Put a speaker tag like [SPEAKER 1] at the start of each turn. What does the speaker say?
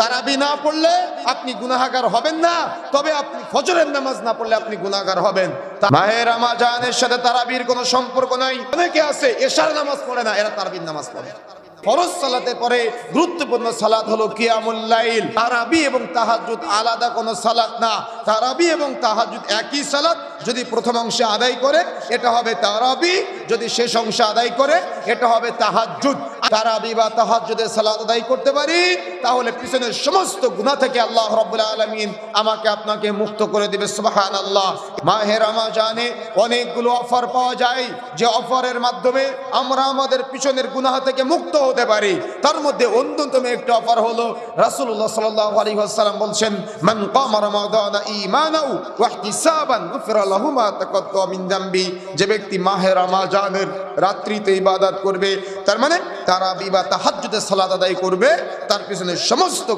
[SPEAKER 1] তারাবি না পড়লে আপনি গুনাহগার হবেন না, তবে আপনি ফজরের নামাজ না পড়লে আপনি গুনাহগার হবেন। মাহে রমজানের সাথে তারাবির কোনো সম্পর্ক নাই। অনেকে আছে এশার নামাজ পড়ে না, এরা তারাবির নামাজ পড়ে। ফরজ সালাতের পরে গুরুত্বপূর্ণ সালাত হলো কিয়ামুল লাইল। তারাবি এবং তাহাজ্জুদ আলাদা কোনো সালাত না। তারাবি এবং তাহাজ্জুদ একই সালাত। যদি প্রথম অংশে আদায় করে এটা হবে তারাবি, যদি শেষ অংশে আদায় করে এটা হবে তাহাজ্জুদ। তারাবি বা তাহাজ্জুদের সালাত আদায় করতে পারি তাহলে পিছনের সমস্ত গুনাহ থেকে আল্লাহ রাব্বুল আলামিন আমাকে আপনাকে মুক্ত করে দিবে। সুবহানাল্লাহ। মাহে রমজানে অনেকগুলো অফার পাওয়া যায়, যে অফারের মাধ্যমে আমরা আমাদের পিছনের গুনাহ থেকে মুক্ত হতে পারি। তার মধ্যে অন্যতম একটা অফার হলো রাসূলুল্লাহ সাল্লাল্লাহু আলাইহি ওয়াসাল্লাম বলছেন, মান কামা রমাদানা ঈমানাও ওয়া ইহতিসাবান গুফিরা লাহু মা তাকাদ্দামা মিন যামবি। যে ব্যক্তি মাহে রমজানের রাত্রিতে ইবাদত করবে, তার মানে তারাবি বা তাহাজ্জুদের সালাত আদায় করবে, তার পিছনে সমস্ত